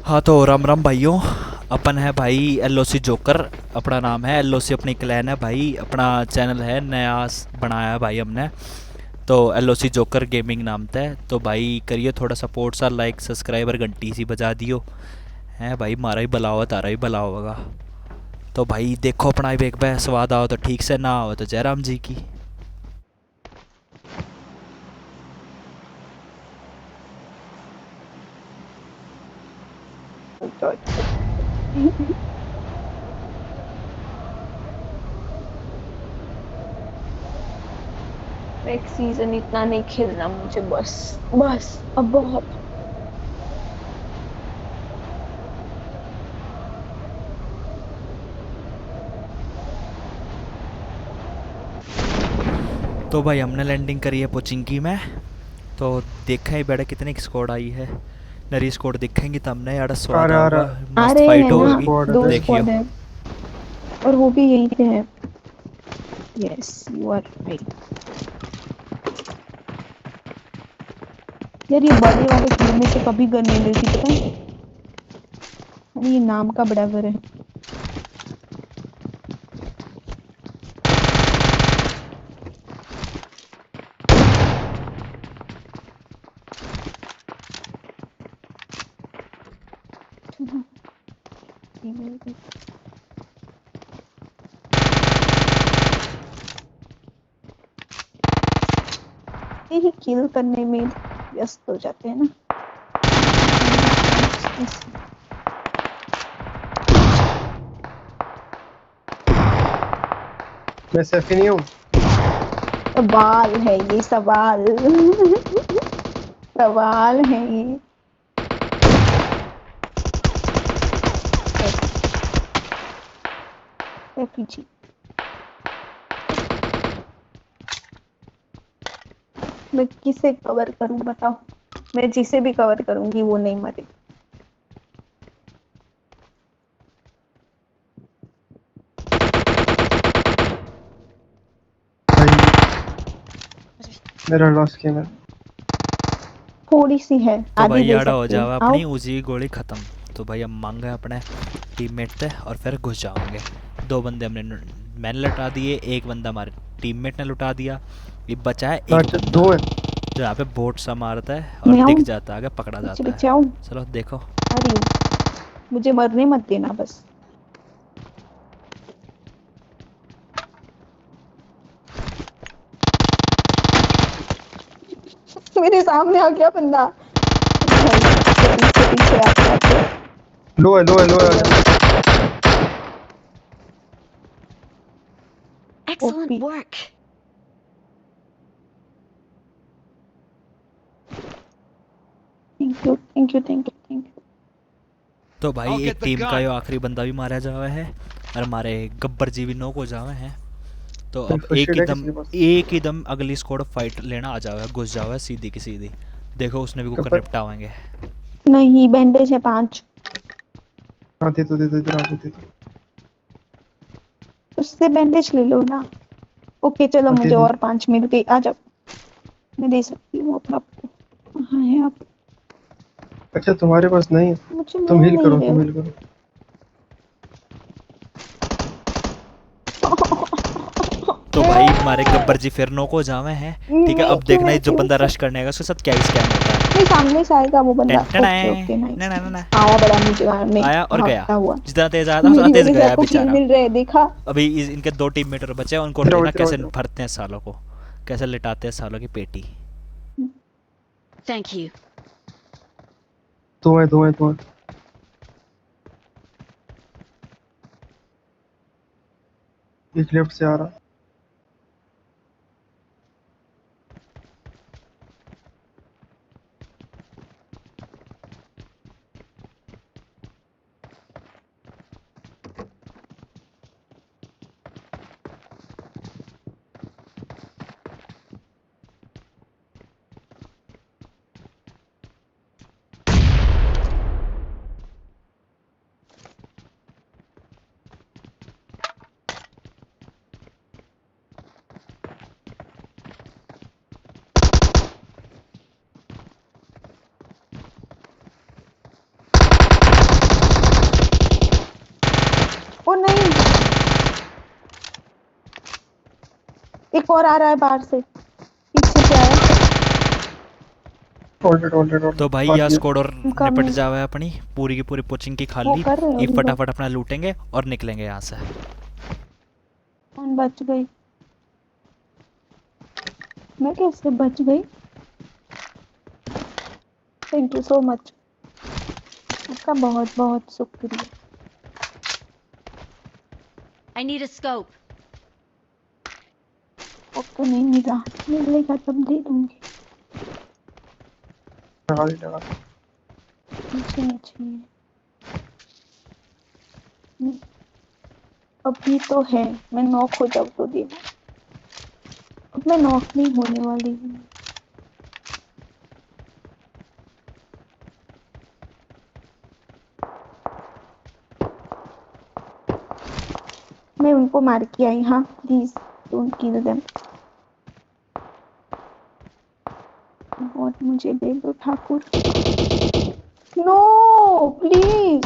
हाँ तो राम राम भाइयों। अपन है भाई एलओसी जोकर। अपना नाम है एलओसी, अपनी क्लैन है भाई। अपना चैनल है नया बनाया है भाई हमने। तो एलओसी जोकर गेमिंग नाम था। तो भाई करिए थोड़ा सपोर्ट सा, लाइक सब्सक्राइबर घंटी सी बजा दियो। है भाई मारा ही भला हुआ, तारा ही भला होगा। तो भाई देखो अपना ही एक बार स्वाद आओ तो ठीक से, ना आओ तो जयराम जी की। एक सीजन इतना नहीं खेलना मुझे, बस बस अब बहुत। तो भाई हमने लैंडिंग करी है पोचिंकी में। तो देखा ही बेटा कितनी स्कोर आई है। नरी स्कोर दिखेंगी तब ने यार आ स्वाद रहा आ आऊगा। रहा। आ मस्त रहे फाइट हैं ना, दो होगी। स्क्वाड है, दो देख। देखियो। स्क्वाड है और वो भी यहीं पे है। Yes you are right. यार ये बड़े वाले घर में से कभी गन नहीं मिलती, पता है। अरे ये नाम का बड़ा घर है। ये ही किल करने में व्यस्त हो जाते हैं ना। मैं सेफी नहीं हूँ। सवाल है ये, सवाल सवाल है ये। एफीजी मैं किसे कवर करूं बताओ। मैं जिसे भी कवर करूंगी वो नहीं मरे। भाई मेरा लॉस किया मैं। थोड़ी सी है, तो आधी भाई दे याड़ा हो सकती हूँ, जावा आओ। अपनी उसी की गोली ख़त्म। तो भाई हम मांगे अपने टीममेट से और फिर घुस जाओगे। दो बंदे हमने मैंने लुटा दिए, एक बंदा हमारे टीममेट ने लुटा दिया। ये बचा है एक अच्छा बंदा दो है। जो यहाँ पे बोट सा मारता है और मैं दिख आऊं, जाता है, आगे पकड़ा पीछे जाता पीछे है। आऊं। चलो देखो। आ रही हूँ, मुझे मरने मत देना बस। मेरे सामने आ गया बंदा। भाई इसके पीछे पीछे आते आते लो है लो है लो है आजा। OP. Thank you thank you thank you thank you. तो भाई एक टीम का ये आखिरी बंदा भी मारा जावा है और हमारे गब्बर जी भी नॉक हो जावे हैं। तो भाई अब फर्स्ट एड है किसी के पास? एक ही दम अगली स्क्वाड फाइट लेना आ जावे, घुस जावे सीधी की सीधी। देखो उसने भी कुकर कपर। निपटावेंगे। नहीं, बैंडेज है 5। हाँ दे दो इधर आ दे दो। उससे बैंडेज ले लो ना। ओके चलो, हाँ दे मुझे दूँ। और 5 मिल गई, आ जाओ। मैं दे सकती हूँ अपना आपको। कहाँ है आप? अच्छा तुम्हारे पास नहीं है। मुझे तुम मिल हील नहीं करो रहे तुम हो। हील करो। तो भाई हमारे गब्बर जी फिर नॉक हो जावे हैं। ठीक है, मैं अब क्यों देखना है जो ऐसे बंदा होता है? रश करने आएगा उसके साथ क्या ही स्कैम होता है। नहीं, सामने से आएगा वो बंदा। टेन टेन ओके ओके, ना नाइस ना ना नाइस। ना। आया बड़ा नीचे मारने, आया और गया। भागता हुआ। जितना तेज आया था उतना मेरी तेज वजह से गया आपको किल बेचारा। मिल रहा है, देखा। अभी इनके दो टीममेट और बचे हैं, उनको इधर आओ देखना इधर आओ कैसे इधर आओ। भरते हैं सालों को, कैसे लिटाते हैं सालों की पेटी। दो है दो है दो है। एक लेफ्ट से आ रहा। ओ नहीं, एक और आ रहा है बाहर से, पीछे से आया। ऑलरेडी तो भाई बात यह ये स्क्वाड और उनका निपट मैं जावे अपनी पूरी की पूरी पोचिंग की वो खाली। कर रहे हो ये रिलोड। फटाफट अपना लूटेंगे और निकलेंगे यहाँ से। कौन बच गई? मैं कैसे बच गई? थैंक यू सो मच, आपका बहुत बहुत शुक्रिया। I need a scope. Okay नहीं मिला, मिलेगा तब दे दूंगी। लगा नीचे नीचे नहीं, अभी तो है, मैं नॉक हो जाऊँ तो देना। अब मैं नॉक नहीं होने वाली हूँ। मैं उनको मार के आई। हाँ प्लीज डोंट किल देम। बहुत मुझे दे दो ठाकुर। नो प्लीज,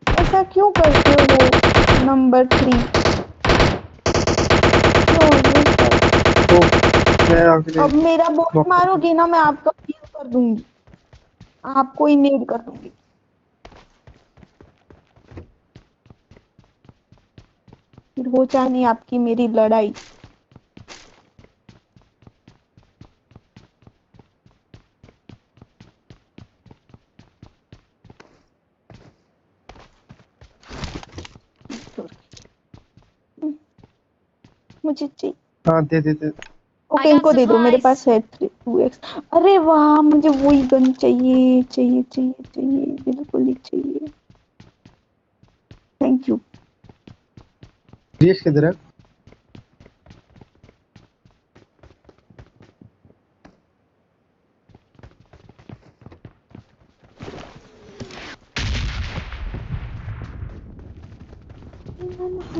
ऐसा क्यों करते हो नंबर 3? नो तो मैं अगले अब मेरा बॉट नॉक मारोगी ना, मैं आपका किल कर दूंगी, आपको ही नेड कर दूंगी। फिर हो चाहे नहीं आपकी मेरी लड़ाई। मुझे चाहिए। हाँ दे ओके इनको दे दो, मेरे पास है 2x। अरे वाह, मुझे वही गन चाहिए चाहिए चाहिए चाहिए, बिल्कुल ही चाहिए। Thank you. रेस किधर है?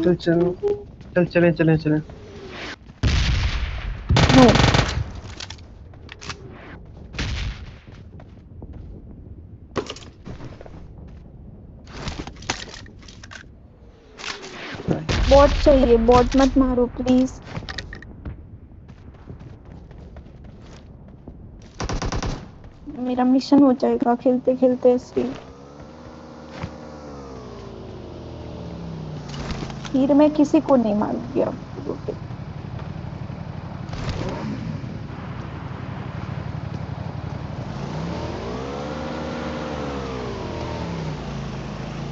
चले नो बॉट चाहिए, बॉट मत मारो प्लीज। मेरा मिशन हो जाएगा खेलते खेलते ऐसे। फिर मैं किसी को नहीं मारूंगी अब।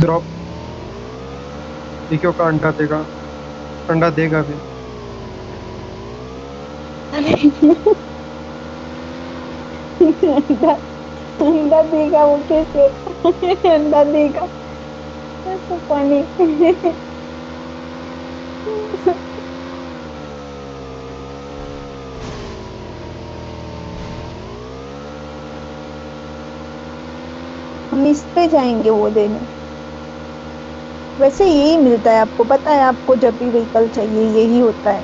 ड्रॉप देखियो का अंडा देगा भी। अंडा अंडा देगा वो कैसे? अंडा देगा तो पानी। हम इस पे जाएंगे वो देने। वैसे यही मिलता है, आपको पता है, आपको जब भी व्हीकल चाहिए यही होता है।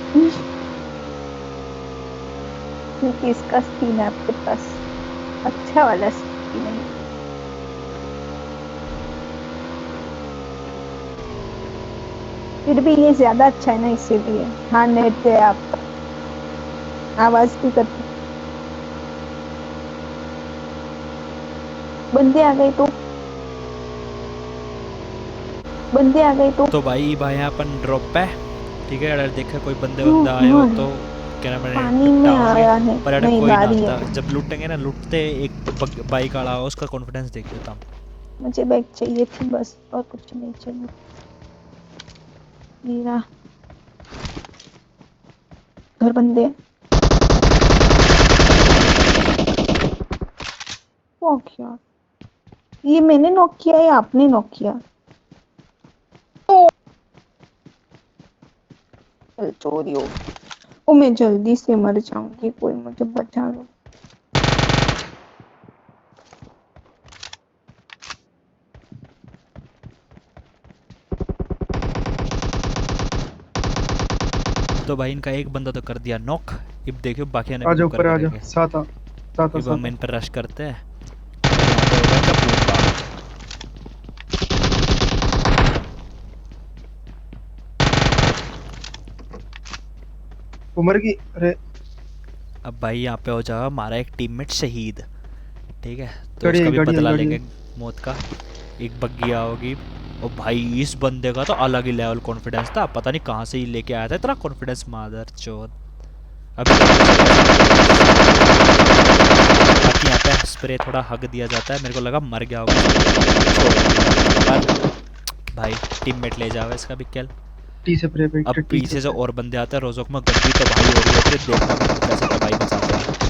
क्योंकि इसका स्किन है आपके पास, अच्छा वाला स्किन है। फिर भी ये ज्यादा अच्छा है ना, इसीलिए। हाँ नेट है आपका, आवाज भी करती। बंदे आ गए तो भाई यहाँ अपन ड्रॉप पे, ठीक है। अगर देखा कोई बंदे हाँ, आए हो हाँ। तो क्या नाम है, पानी में निपटाओगे। आया है, पर अगर नहीं कोई ना बारी आता, है। जब लूटेंगे ना, लूटते एक बाइक आड़ा हो, उसका कॉन्फिडेंस देख लेता हूँ। मुझे बैग चाहिए थी बस, और कुछ नहीं चाहिए। मेरा घर बंदे हैं। वो क्या, ये मैंने नॉक किया या आपने नॉक किया? चोरी हो गई। ओ मैं जल्दी से मर जाऊंगी, कोई मुझे बचा लो। तो भाई इनका एक बंदा तो कर दिया नॉक। अब देखियो बाकी आने आजा को ऊपर आजा, करेंगे। साथ आ अब हम इन पर रश करते हैं। यहाँ पे होगा का बूम। वो मर गई। अरे अब भाई यहाँ पे हो जाएगा हमारा एक टीममेट शहीद, ठीक है, तो गाड़ी उसका आई, भी गाड़ी आई, बदला गाड़ी लेंगे आई। मौत का। एक बग्गी होगी। और भाई इस बंदे का तो अलग ही लेवल कॉन्फिडेंस था, पता नहीं कहाँ से ही लेके आया था इतना कॉन्फिडेंस, मादर चोद। अभी बाकी यहाँ पे स्प्रे थोड़ा हग दिया जाता है, मेरे को लगा मर गया होगा, छोड़ दिया। पर भाई टीममेट ले जाओ इसका भी किल। टी से प्रे पे, अब टी पीछे से से और बंदे आते हैं, रोजोक में गंदी तबाही हो रही होती है, देखना भी तुम कैसे तबाही मचाते हैं।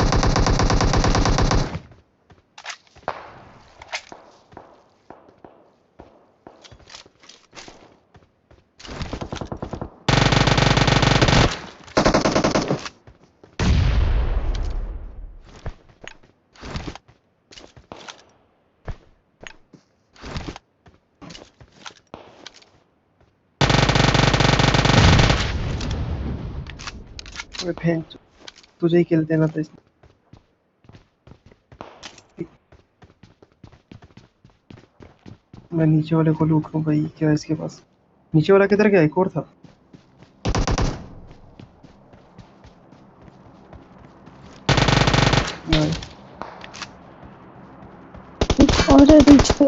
अबे बहन तुझे ही किल देना था इसने। मैं नीचे वाले को लूट लूं भाई, क्या है इसके पास? नीचे वाला किधर गया? एक और था। नहीं, और है बीच पे।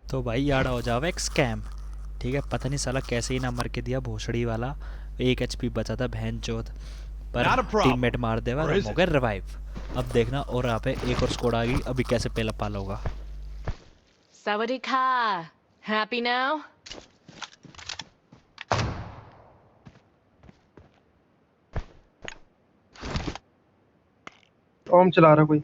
तो भाई यार हो जावा एक स्कैम, ठीक है, पता नहीं साला कैसे ही ना मर के दिया भोसड़ी वाला। 1 HP बचा था बहन चोद, पर Not a problem. टीममेट मार देगा, Or is हो गया रिवाइव। अब देखना, और यहाँ पे एक और स्क्वाड आ गई, अभी कैसे पहला पाल होगा। Sawadika. Happy now? ओम चला रहा कोई।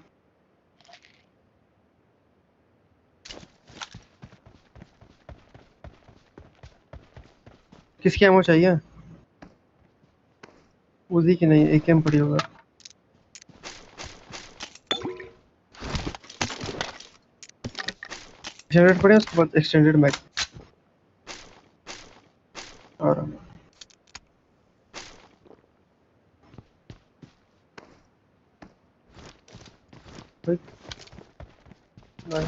किसकी एमो चाहिए? उसी की नहीं, एक एम पड़ी होगा। एक्सटेंडेड पड़े हैं, उसके बाद एक्सटेंडेड मैग आ रहा है। भाई, नहीं।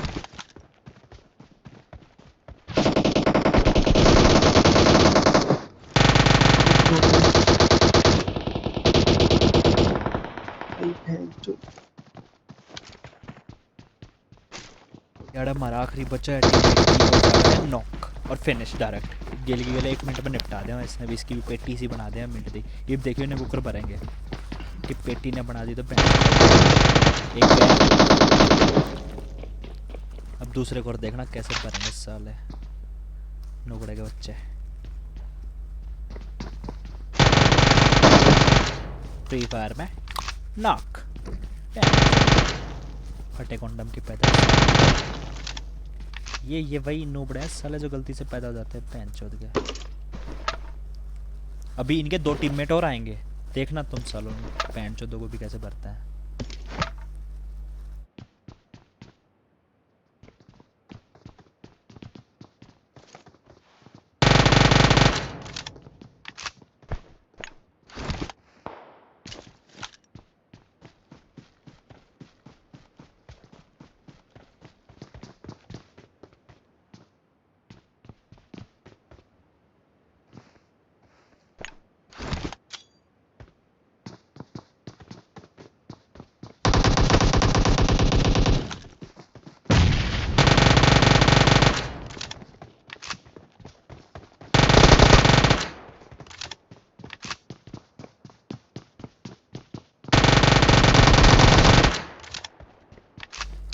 भाई, बहन चोद। यार हमारा आखिरी बच्चा है, टीममेट है नॉक और फिनिश डायरेक्ट गेल की गेले 1 मिनट में निपटा दिया इसने भी, इसकी भी पेटी सी बना दिया मिनट दी। ये भी देखिए इन्हें कुकर भरेंगे कि पेटी ने बना दी तो एक गया। अब दूसरे को और देखना कैसे भरेंगे साले नुकड़े के बच्चे। फ्री फायर में नॉक, फटे कॉन्डम की पैदा। ये वही नूबड़े हैं साले जो गलती से पैदा हो जाते हैं पैंचोद के। अभी इनके 2 टीममेट और आएंगे, देखना तुम सालों पैंचोदों को भी कैसे भरता है।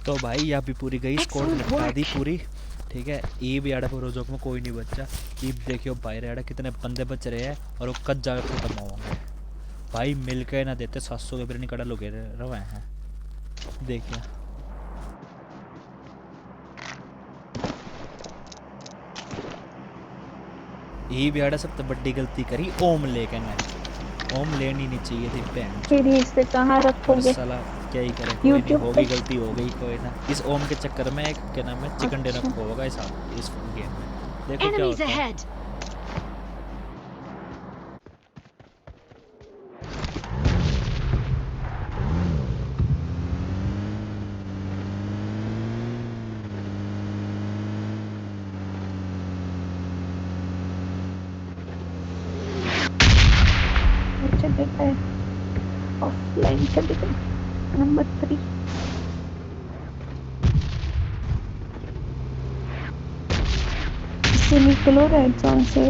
तो भाई यहाँ भी पूरी गई, स्कोर Excellent निपटा दी work. पूरी, ठीक है। ईब याडा पर रोजोक में कोई नहीं बचा। ईब देखियो भाई रेडा कितने बंदे बच रहे हैं और वो कद जाकर खत्म होंगे भाई, मिल के ना देते 700 के बिरनी कड़ा लगे रहे हैं। देखिए ईब याडा सबसे बड़ी गलती करी ओम लेके, ओम लेनी नहीं चाहिए थी बहन। फिर इसे कहाँ और रखोगे? साला क्या ही करें, कोई नहीं, YouTube होगी पे। गलती हो गई, कोई ना। इस ओम के चक्कर में एक क्या नाम है चिकन डिनर अच्छा। होगा इस गेम में, देखो क्या Enemies होता है। ahead! चलेगा है ऑफलाइन चलेगा नंबर 3। इससे निकलो रेड जोन से।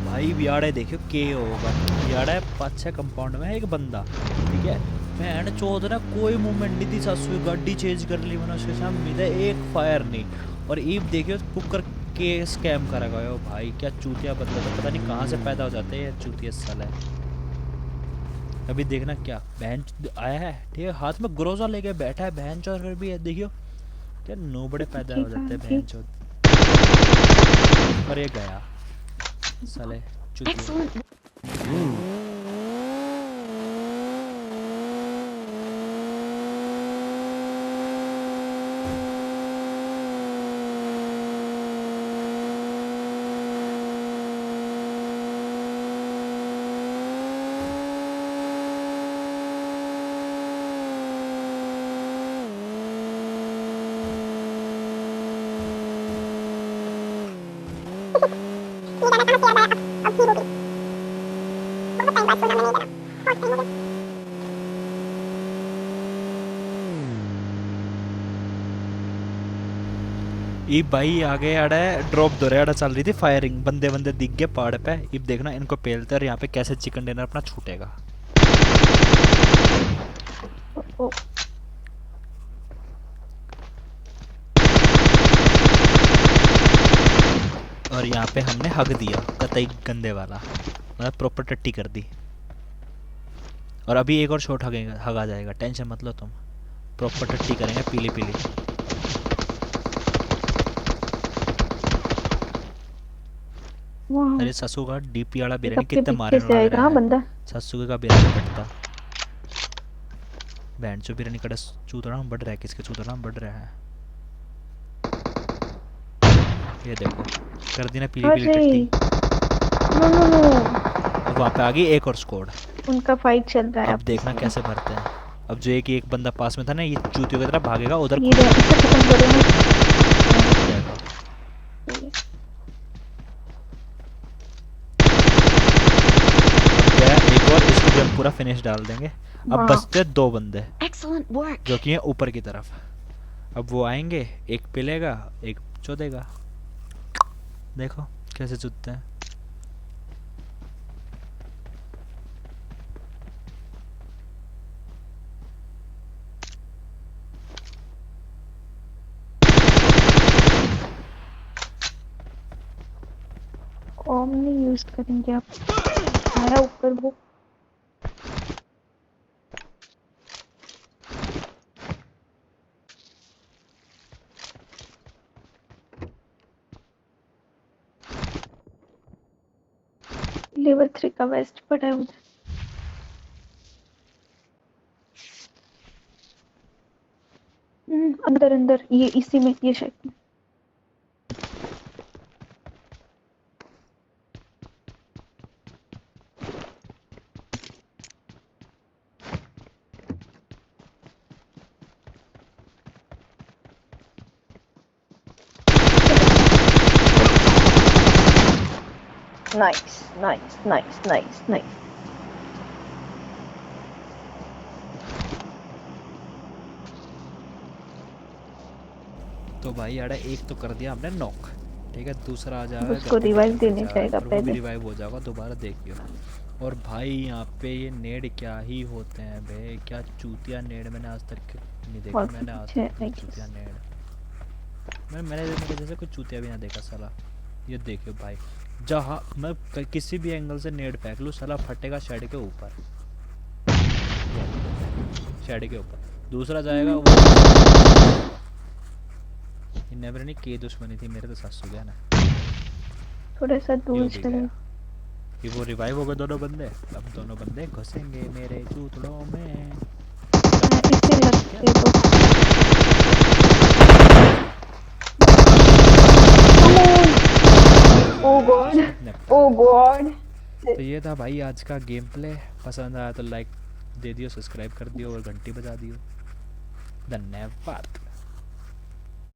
भाई बियाड़े देखियो के होगा, बियाड़ा है 5-6 कंपाउंड में है एक बंदा, ठीक है। मैं चौथ ना कोई मूवमेंट नहीं थी, सासू गाड़ी चेंज कर ली मैंने उसके सामने, मिला एक फायर नहीं। और ईब देखियो कुकर के स्कैम करा गया हो भाई, क्या चूतिया बंदा था, पता नहीं कहाँ से पैदा हो जाते हैं चूतिया साला है। अभी देखना क्या बहन आया है, ठीक है, हाथ में ग्रोजा लेके बैठा है बहन चौथ, फिर भी है देखियो क्या नोबड़े पैदा हो जाते हैं बहन चौथ। पर ये गया साले चूतिया। Excellent! ये भाई आगे आड़ा है ड्रॉप दो रहा चल रही थी फायरिंग, बंदे बंदे दिख गए पहाड़ पे। अब देखना इनको पेलते और यहाँ पे कैसे चिकन डिनर अपना छूटेगा। ओ, और यहाँ पे हमने हग दिया कतई गंदे वाला, मतलब प्रॉपर टट्टी कर दी। और अभी एक और शॉट हगा जाएगा, टेंशन मत लो तुम, प्रॉपर टट्टी करेंगे पीली पीली। वाह अरे ससु का डीपी वाला बिरयानी सबके कितने पीछे मारने से लग आएगा रहा हाँ है, बंदा। ससु का बिरयानी कटता बैंड चो बिरयानी कटा चूतड़ा बढ़ रहा है, किसके चूतड़ा बढ़ रहा है। ये देखो कर दी ना पीली पीली अरे टट्टी। नो नो नो, अब वहाँ पे आ गई एक और स्क्वाड। उनका फाइट चल रहा है अब देखना कैसे भरते हैं। अब जो एक बंदा पास में था ना, ये चूतियों की तरह भागेगा उधर ये रहा, इसे खत्म करो ना। जाएगा। गया एक और, इसको भी हम पूरा फिनिश डाल देंगे। अब वाह। बचते 2 बंदे Excellent work! जो कि हैं ऊपर की तरफ। अब वो आएंगे, एक पिलेगा एक चोदेगा, देखो कैसे चुदते हैं। कॉम नहीं यूज करेंगे आप, आया ऊपर वो। लेवल 3 का वेस्ट पड़ा है उधर। अंदर अंदर ये इसी में, ये शायद में। Nice nice nice nice nice. तो भाई अरे एक तो कर दिया हमने नॉक, ठीक है, दूसरा आ जाएगा उसको गड्ढे के रिवाइव पीछे देने जा, जाएगा और वो भी पहले। रिवाइव हो जाएगा दोबारा, देखियो। और भाई यहाँ पे ये नेड क्या ही होते हैं बे, क्या चूतिया नेड मैंने आज तक नहीं देखा, और मैंने आज पीछे तक इतनी I guess। चूतिया नेड मैंने मेरे जैसे कोई चूतिया भी ना देखा साला। ये देखियो भाई, जहाँ मैं किसी भी एंगल से नेड फेंक लूँ साला फटेगा शेड के ऊपर, शेड के ऊपर। दूसरा जाएगा वो, नेवर नहीं की दुश्मनी थी मेरे तो सासू गया ना, थोड़ा सा ये दूर भी चले। गया। कि वो रिवाइव हो गए दोनों बंदे, अब दोनों बंदे घुसेंगे मेरे चूतड़ों में। इसे लगते तो ओ गॉड, निपटा। ओ गॉड। तो ये था भाई आज का गेम प्ले, पसंद आया तो लाइक दे दियो, सब्सक्राइब कर दियो और घंटी बजा दियो। धन्यवाद।